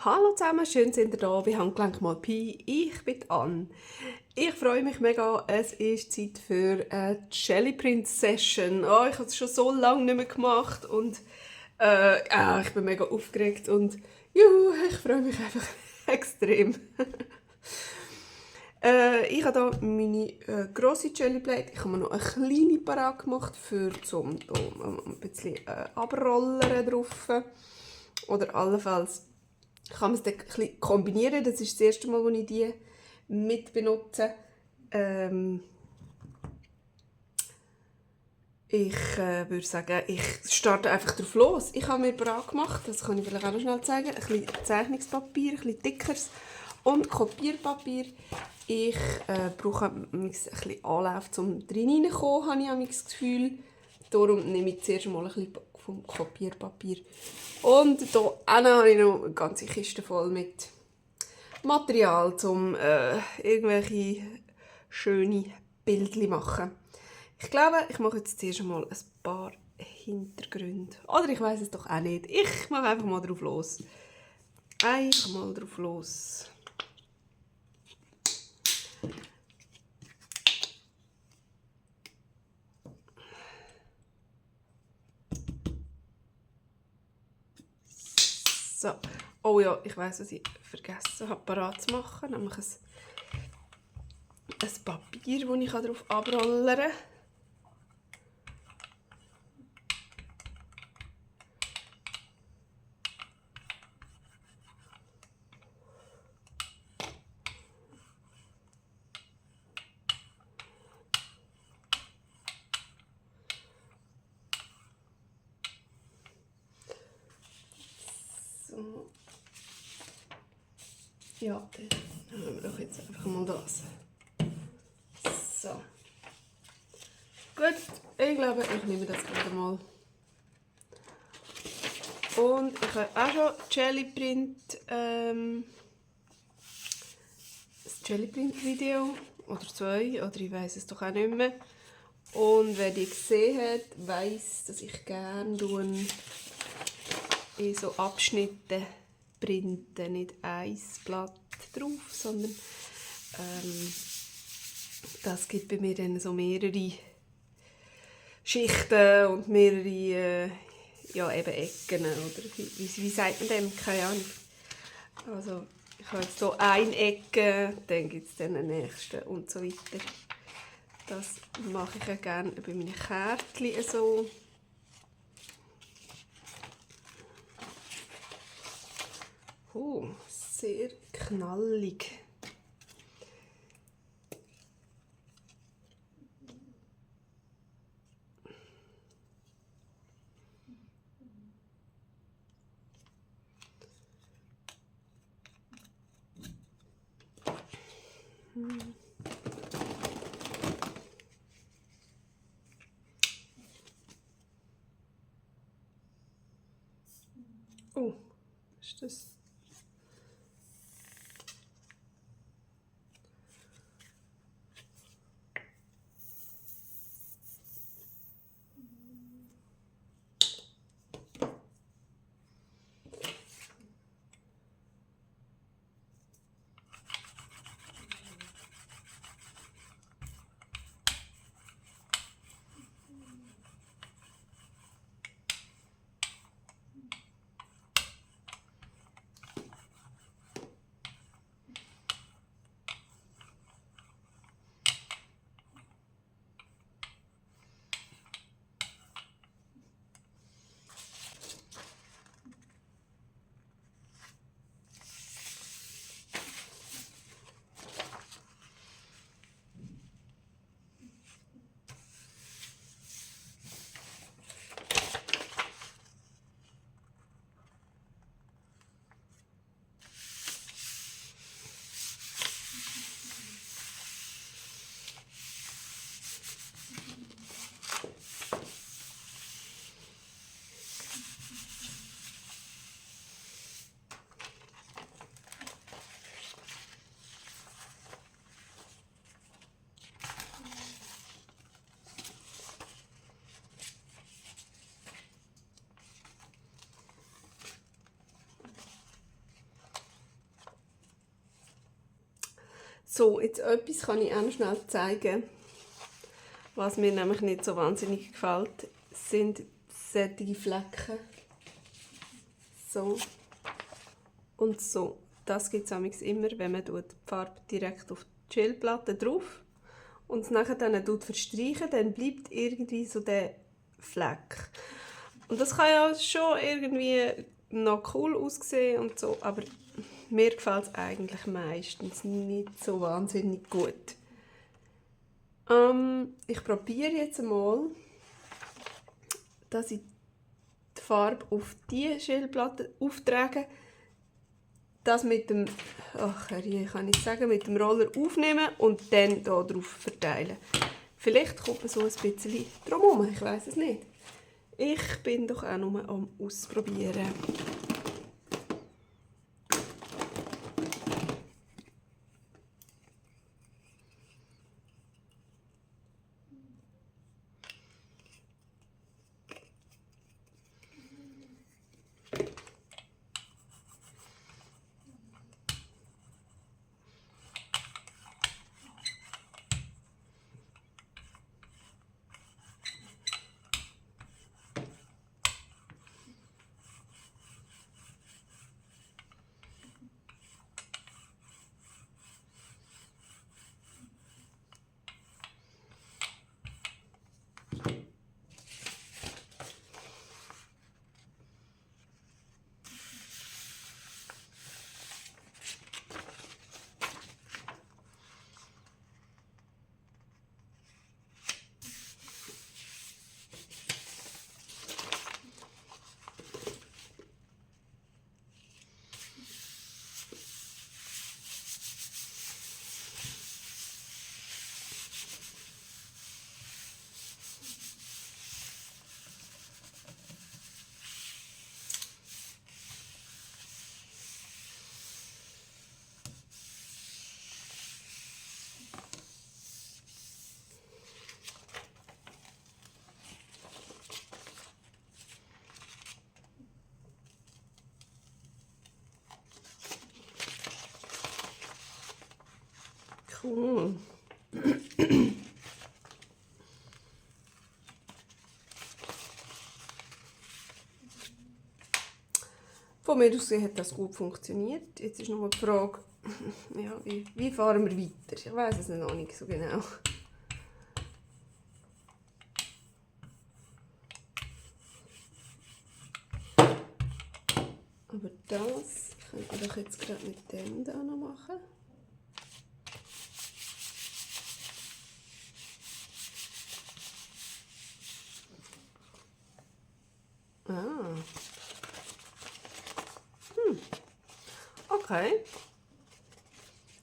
Hallo zusammen, schön sind ihr da bei Handgelenk mal Pi. Ich bin Anne. Ich freue mich mega, es ist Zeit für eine Jelly Print Session. Oh, ich habe es schon so lange nicht mehr gemacht und ich bin mega aufgeregt und juhu, ich freue mich einfach extrem. Ich habe hier meine grosse Jelly Plate. Ich habe mir noch eine kleine parat gemacht, für zum ein bisschen abrollen drauf. Oder allenfalls kann man es dann ein bisschen kombinieren. Das ist das erste Mal, als ich die mit benutze. Ich würde sagen, ich starte einfach drauf los. Ich habe mir bereit gemacht, das kann ich vielleicht auch noch schnell zeigen, ein bisschen Zeichnungspapier, ein bisschen dickeres und Kopierpapier. Ich brauche ein bisschen Anlauf, um reinzukommen, habe ich das Gefühl. Darum nehme ich zuerst mal ein bisschen vom Kopierpapier. Und hier habe ich noch eine ganze Kiste voll mit Material, um irgendwelche schöne Bildchen zu machen. Ich glaube, ich mache jetzt zuerst einmal ein paar Hintergründe. Oder ich weiß es doch auch nicht. Ich mache einfach mal drauf los. Einfach mal drauf los. So. Oh ja, ich weiß, was ich vergessen habe, parat zu machen. Nämlich ein Papier, das ich darauf abrollen kann. So. Ja, dann haben wir doch jetzt einfach mal das. So. Gut, ich glaube, ich nehme das wieder mal. Und ich habe auch schon Jelly Print, ein Jelly Print Video oder zwei, oder ich weiß es doch auch nicht mehr. Und wer die gesehen hat, weiss, dass ich gerne in so Abschnitte printe, nicht ein Blatt drauf, sondern das gibt bei mir dann so mehrere Schichten und mehrere eben Ecken, oder wie sagt man dem? Keine Ahnung. Also ich habe jetzt hier eine Ecke, dann gibt es dann eine nächste und so weiter. Das mache ich ja gerne bei meinen Kärtchen so. Oh, sehr knallig. Oh, ist das? So, jetzt etwas kann ich auch noch schnell zeigen. Was mir nämlich nicht so wahnsinnig gefällt, sind solche Flecken. So und so. Das gibt es immer, wenn man die Farbe direkt auf die Schälplatte drauf und es nachher dann verstreichen, dann bleibt irgendwie so der Fleck. Und das kann ja schon irgendwie noch cool aussehen und so, aber mir gefällt es eigentlich meistens nicht so wahnsinnig gut. Ich probiere jetzt einmal, dass ich die Farbe auf diese Schälplatte auftrage, das mit dem, kann ich sagen, mit dem Roller aufnehmen und dann hier drauf verteilen. Vielleicht kommt man so ein bisschen drum herum, ich weiß es nicht. Ich bin doch auch nur am Ausprobieren. Cool. Von mir aus hat das gut funktioniert. Jetzt ist noch die Frage, ja, wie fahren wir weiter? Ich weiß es noch nicht so genau. Aber das könnte ich doch jetzt gerade mit dem da noch machen. Ah. Okay.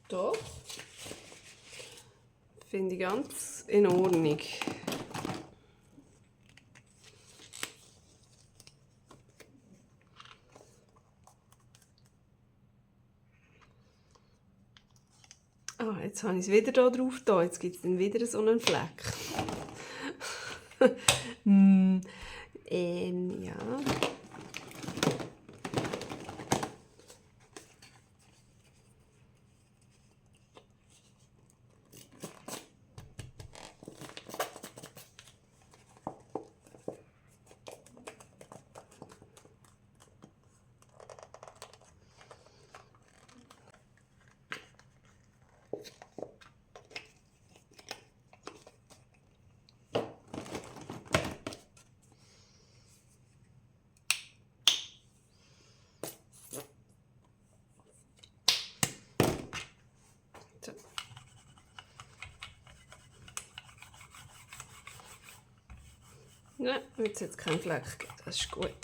Doch. Finde ich ganz in Ordnung. Ah, jetzt habe ich es wieder hier drauf. Jetzt gibt es dann wieder so einen Fleck. Ja. Ja, jetzt hat es keinen Fleck. Das ist gut.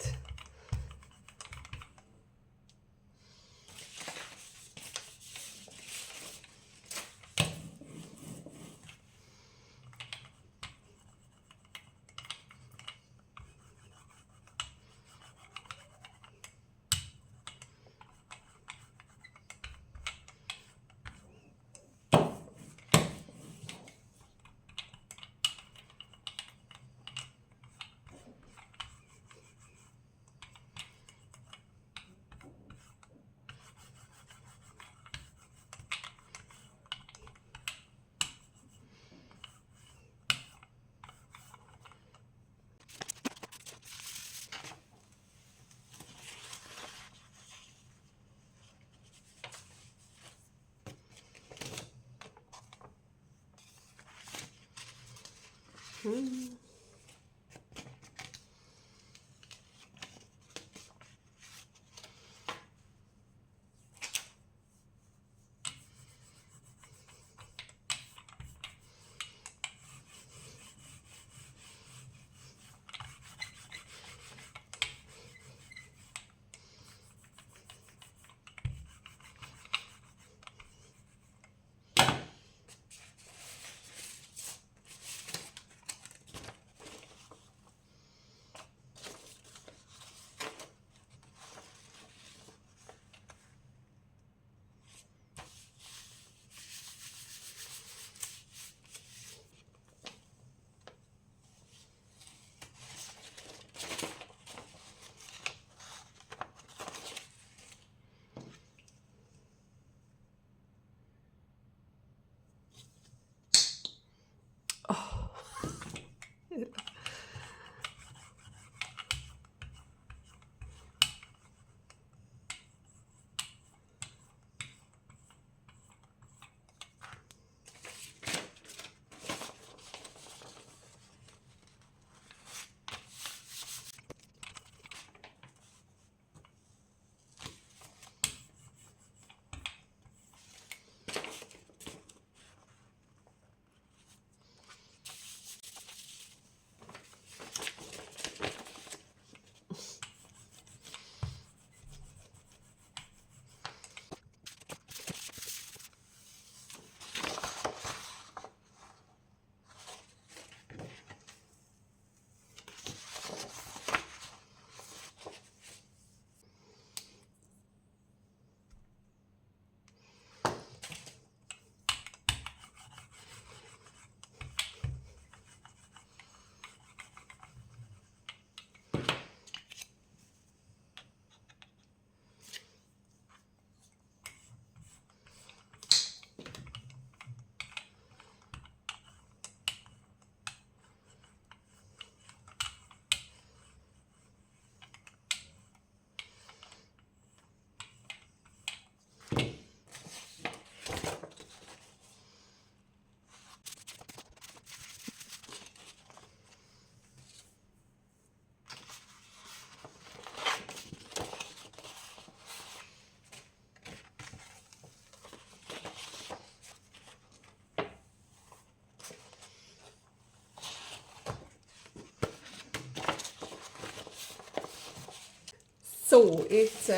So, jetzt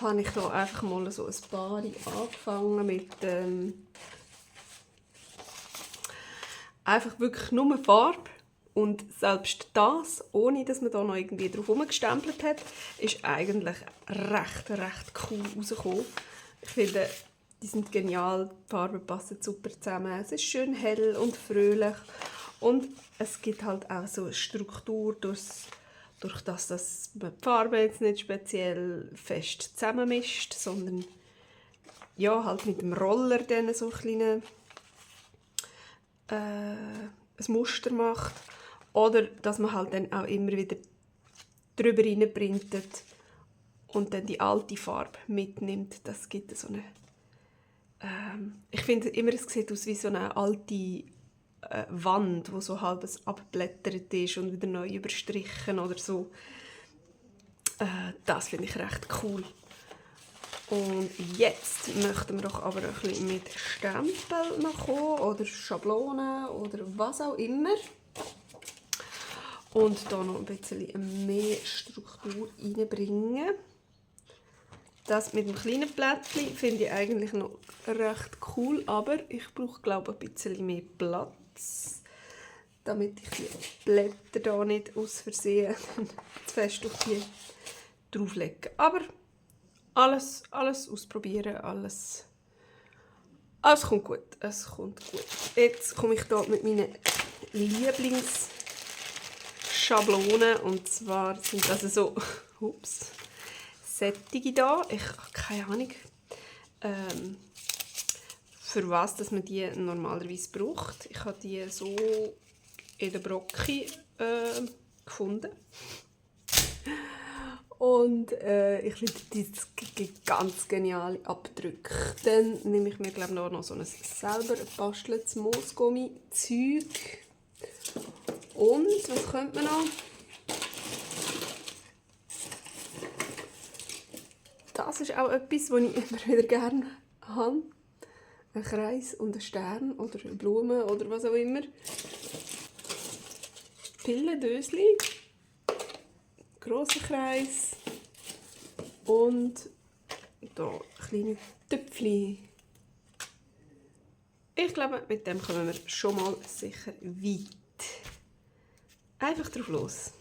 habe ich hier einfach mal so ein paar angefangen mit einfach wirklich nur Farbe. Und selbst das, ohne dass man da noch irgendwie drauf rumgestempelt hat, ist eigentlich recht cool rausgekommen. Ich finde, die sind genial, die Farben passen super zusammen. Es ist schön hell und fröhlich und es gibt halt auch so eine Struktur durch das, dass man die Farbe jetzt nicht speziell fest zusammenmischt, sondern ja, halt mit dem Roller dann so ein Muster macht. Oder dass man halt dann auch immer wieder drüber rein printet und dann die alte Farbe mitnimmt. Das gibt so eine... ich finde immer, es sieht aus wie so eine alte Wand, wo so halb abblättert ist und wieder neu überstrichen oder so. Das finde ich recht cool. Und jetzt möchten wir doch aber ein bisschen mit Stempel noch kommen oder Schablonen oder was auch immer. Und hier noch ein bisschen mehr Struktur reinbringen. Das mit dem kleinen Blättchen finde ich eigentlich noch recht cool, aber ich brauche, glaube ich, ein bisschen mehr Platz, damit ich die Blätter hier nicht aus Versehen zu fest auf die drauflege. Aber alles ausprobieren, alles kommt gut. Es kommt gut. Jetzt komme ich hier mit meinen Lieblingsschablonen, und zwar sind das so sättige da. Ich habe keine Ahnung, für was dass man die normalerweise braucht. Ich habe die so in der Brocki gefunden. Und ich finde, die ganz geniale Abdrücke. Dann nehme ich mir, glaube ich, noch so ein selber gebasteltes Moosgummi-Zeug. Und was könnte man noch? Das ist auch etwas, was ich immer wieder gerne habe. Ein Kreis und ein Stern oder eine Blume oder was auch immer. Pillendösli, grosser Kreis und hier kleine Töpfchen. Ich glaube, mit dem kommen wir schon mal sicher weit. Einfach drauf los.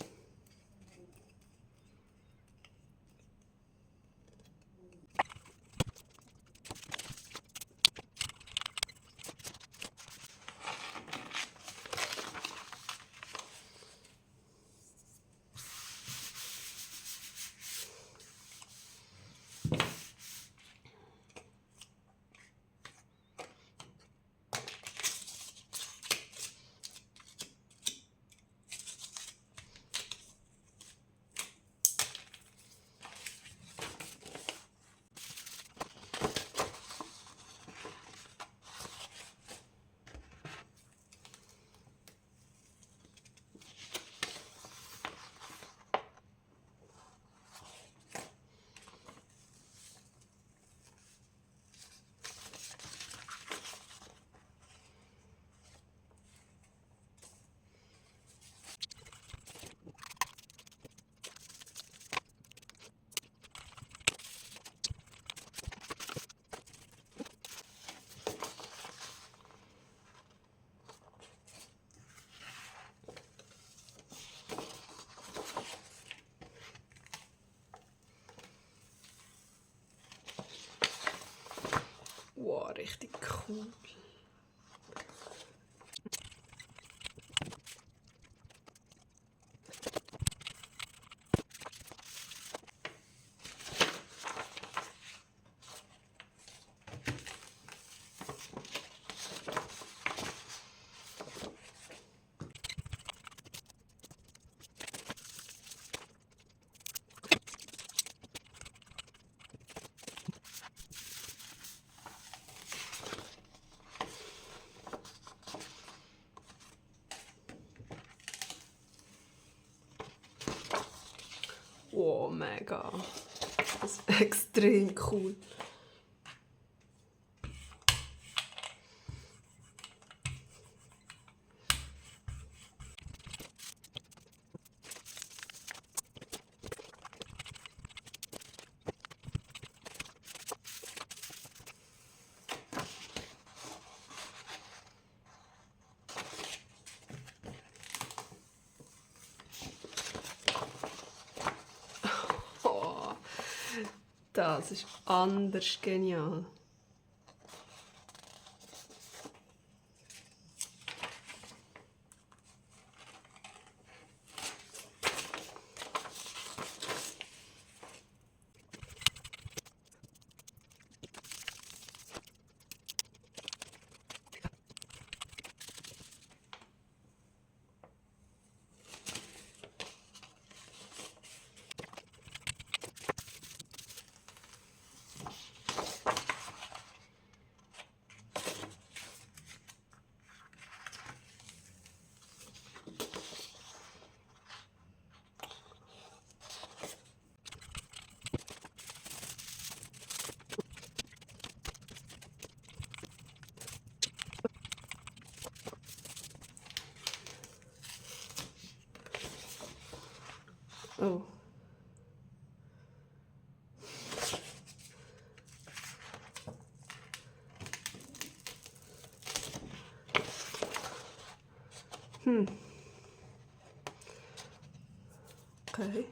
Wow, richtig cool. Wow, mega. Das ist extrem cool. Oh, das ist anders genial. Oh. Okay.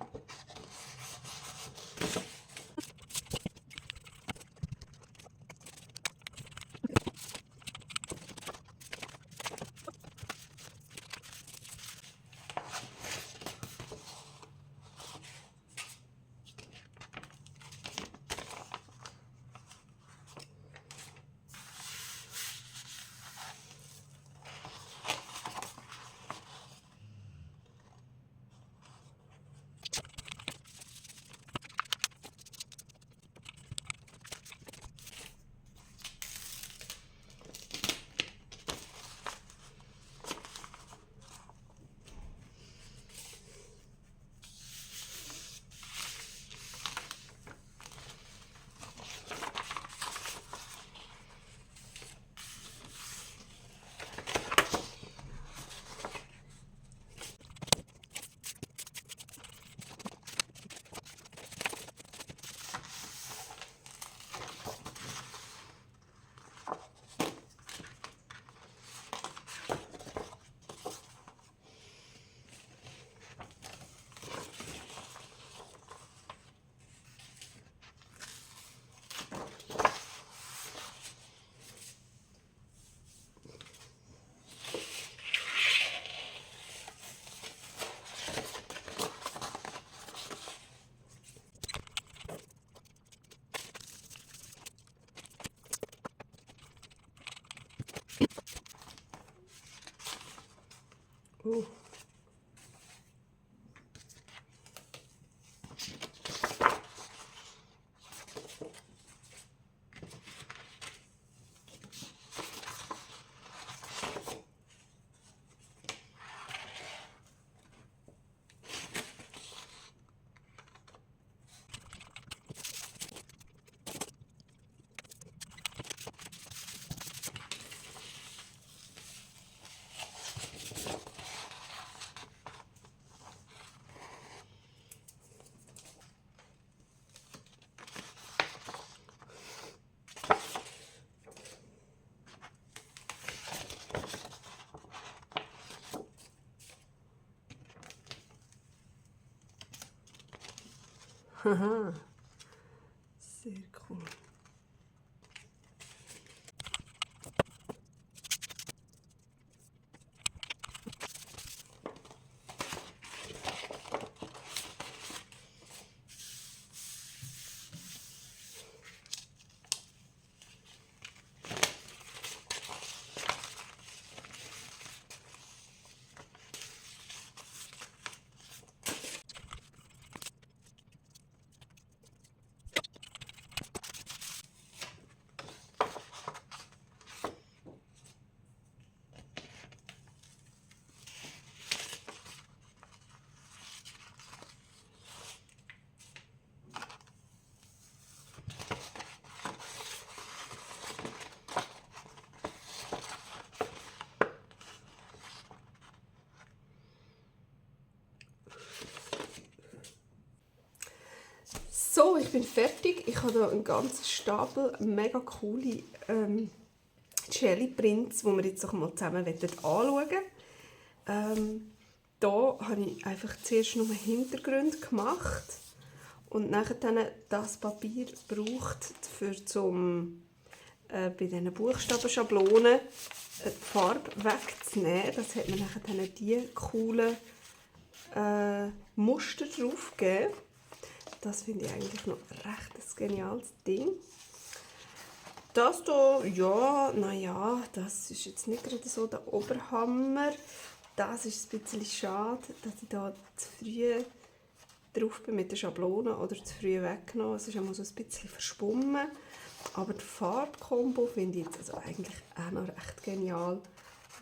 Oh. Haha, sehr cool. So, ich bin fertig. Ich habe hier einen ganzen Stapel mega coole Jelly Prints, die wir jetzt noch mal zusammen anschauen wollen. Da habe ich einfach zuerst nur Hintergründe gemacht und nachher dann das Papier gebraucht, bei diesen Buchstabenschablonen die Farbe wegzunehmen. Das hat mir nachher dann diese coolen Muster drauf gegeben. Das finde ich eigentlich noch recht ein geniales Ding. Das hier, ja, naja, das ist jetzt nicht gerade so der Oberhammer. Das ist ein bisschen schade, dass ich da zu früh drauf bin mit der Schablone oder zu früh weggenommen. Es ist einmal so ein bisschen verschwommen. Aber die Farbkombo finde ich jetzt also eigentlich auch noch recht genial.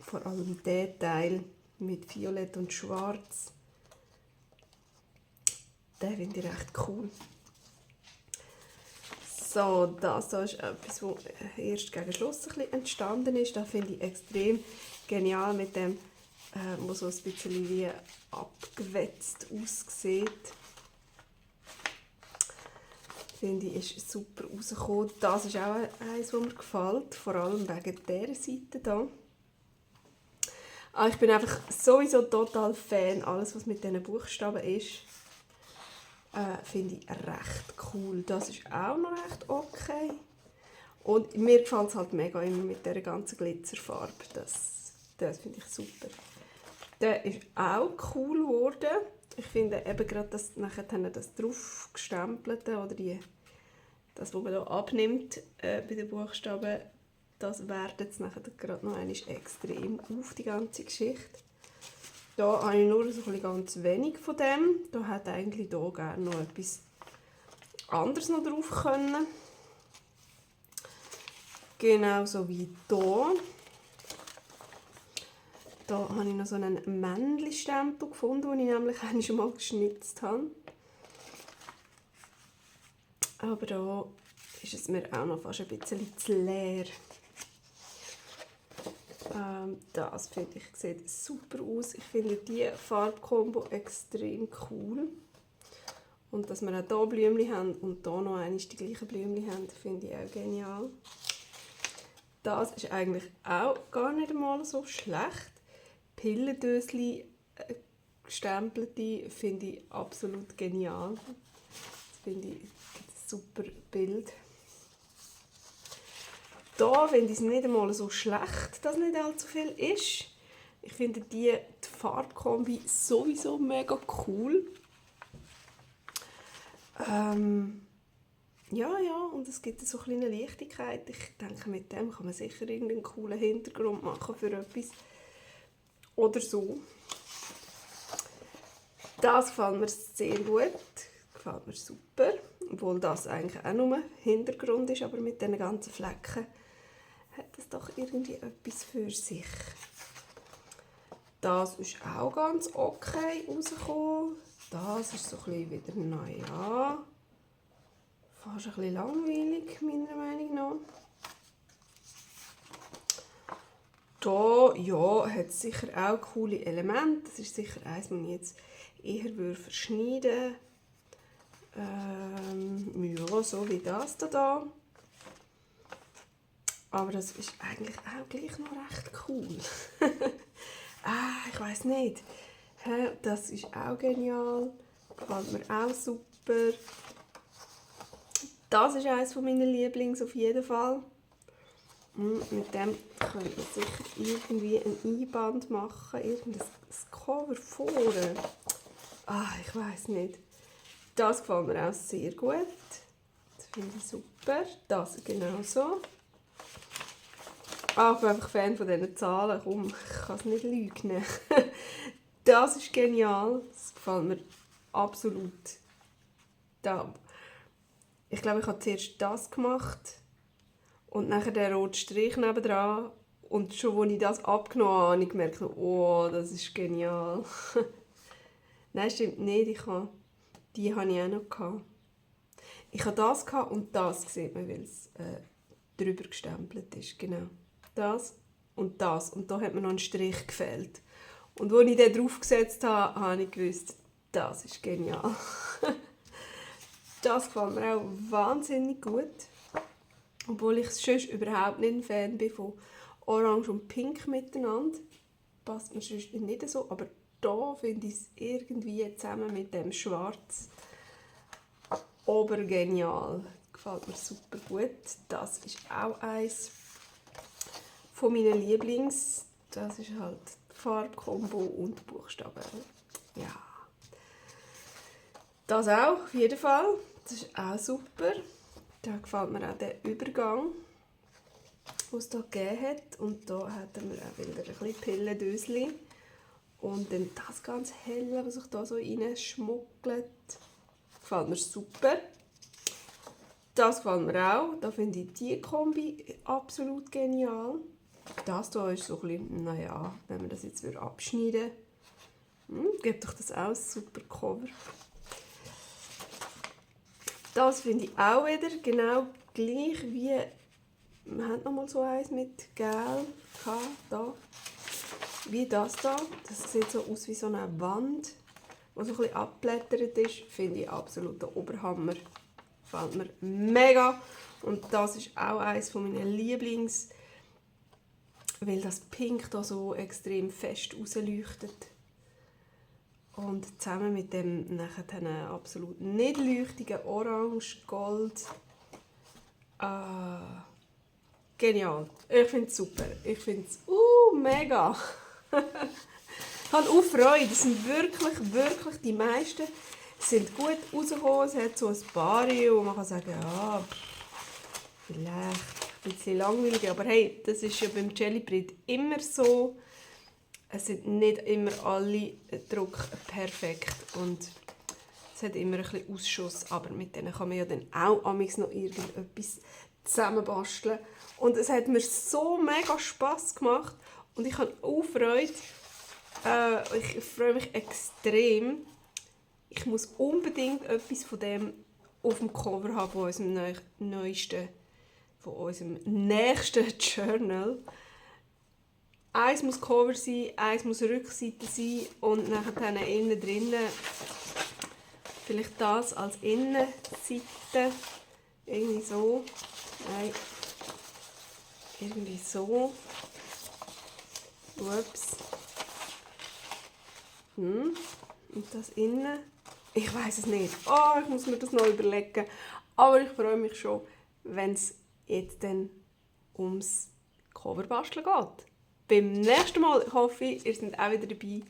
Vor allem der Teil mit Violett und Schwarz. Den finde ich recht cool. So, das hier ist etwas, was erst gegen Schluss ein bisschen entstanden ist. Das finde ich extrem genial mit dem, was so ein bisschen wie abgewetzt aussieht. Finde ich, ist super rausgekommen. Das ist auch eins, was mir gefällt, vor allem wegen dieser Seite hier. Ich bin einfach sowieso total Fan, alles was mit diesen Buchstaben ist. Finde ich recht cool. Das ist auch noch recht okay. Und mir gefällt es halt mega immer mit dieser ganzen Glitzerfarbe. Das finde ich super. Der ist auch cool geworden. Ich finde eben gerade das drauf gestempelte oder das, was man hier abnimmt bei den Buchstaben, das wertet es nachher gerade noch einmal extrem auf, die ganze Geschichte. Da habe ich nur so ganz wenig von dem. Da hätte eigentlich hier gerne noch etwas anderes noch drauf können. Genauso wie hier. Da habe ich noch so einen Männchen-Stempel gefunden, den ich nämlich einmal schon mal geschnitzt habe. Aber da ist es mir auch noch fast ein bisschen zu leer. Das finde ich sieht super aus. Ich finde diese Farbkombo extrem cool. Und dass wir auch hier Blümchen haben und hier noch einmal die gleichen Blümchen haben, finde ich auch genial. Das ist eigentlich auch gar nicht einmal so schlecht. Pillendöschen gestempelte finde ich absolut genial. Das finde ich ein super Bild. Da finde ich es nicht einmal so schlecht, dass nicht allzu viel ist. Ich finde die Farbkombi sowieso mega cool. Ja, und es gibt so eine kleine Leichtigkeit. Ich denke, mit dem kann man sicher irgendeinen coolen Hintergrund machen für etwas. oder so. Das gefällt mir sehr gut, gefällt mir super, obwohl das eigentlich auch nur Hintergrund ist, aber mit diesen ganzen Flecken hat das doch irgendwie etwas für sich. Das ist auch ganz okay rausgekommen. Das ist so ein bisschen wieder, naja, fast ein bisschen langweilig, meiner Meinung nach. Da ja, hat es sicher auch coole Elemente. Das ist sicher eins, das ich jetzt eher verschneiden würde. Ja, so wie das da. Aber das ist eigentlich auch gleich noch recht cool. Ich weiß nicht. Das ist auch genial. Gefällt mir auch super. Das ist eines meiner Lieblings auf jeden Fall. Mit dem könnte man sicher irgendwie ein Einband machen. Irgendein Cover vorne. Ich weiß nicht. Das gefällt mir auch sehr gut. Das finde ich super. Das genauso. Ich bin einfach Fan von diesen Zahlen. Komm, ich kann es nicht leugnen. Das ist genial. Das gefällt mir absolut. Ich glaube, ich habe zuerst das gemacht und nachher den roten Strich nebendran. Und schon als ich das abgenommen habe, habe ich gemerkt, oh, das ist genial. Nein, stimmt nicht. Die hatte ich auch noch gehabt. Ich hatte das und das sieht man, weil es drüber gestempelt ist. Genau. Das. Und da hat mir noch ein Strich gefehlt. Und als ich den draufgesetzt habe, habe ich gewusst, das ist genial. Das gefällt mir auch wahnsinnig gut. Obwohl ich sonst überhaupt nicht ein Fan bin von Orange und Pink miteinander. Passt mir sonst nicht so, aber da finde ich es irgendwie zusammen mit dem Schwarz obergenial. Gefällt mir super gut. Das ist auch eins von meinen Lieblings. Das ist halt Farbkombo und Buchstaben. Ja. Das auch, auf jeden Fall. Das ist auch super. Da gefällt mir auch der Übergang, den es hier gegeben hat. Und da hatten wir auch wieder ein bisschen Pillendöschen. Und dann das ganz helle, was sich da so reinschmuggelt. Gefällt mir super. Das gefällt mir auch. Da finde ich die Kombi absolut genial. Das hier ist so ein bisschen, naja, wenn man das jetzt abschneiden würde, gibt doch das auch ein super Cover. Das finde ich auch wieder genau gleich wie, man hat noch mal so eins mit Gel da. Wie das da. Das sieht so aus wie so eine Wand, die so ein bisschen abblättert ist. Finde ich absolut der Oberhammer. Gefällt mir mega. Und das ist auch eines meiner Lieblings, weil das Pink da so extrem fest rausleuchtet. Und zusammen mit dem nachher absolut nicht leuchtigen Orange, Gold. Genial. Ich finde es super. Ich finde es mega. Ich habe auch Freude. Das sind wirklich die meisten sind gut rausgekommen. Es hat so ein paar, wo man kann sagen, ja, vielleicht ein bisschen langweilig. Aber hey, das ist ja beim Jellybrett immer so. Es sind nicht immer alle Druck perfekt und es hat immer ein bisschen Ausschuss, aber mit denen kann man ja dann auch amigs noch irgendetwas zusammenbasteln. Und es hat mir so mega Spass gemacht und ich habe auch Freude. Ich freue mich extrem. Ich muss unbedingt etwas von dem auf dem Cover haben von unserem neuesten, von unserem nächsten Journal. Eins muss Cover sein, eins muss Rückseite sein und nachher innen drinnen vielleicht das als Innenseite. Irgendwie so. Nein. Irgendwie so. Ups. Und das innen. Ich weiß es nicht. Ich muss mir das noch überlegen. Aber ich freue mich schon, wenn es jetzt dann ums Coverbasteln geht. Beim nächsten Mal hoffe ich, ihr seid auch wieder dabei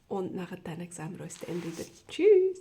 und nachher sehen wir uns dann wieder. Tschüss!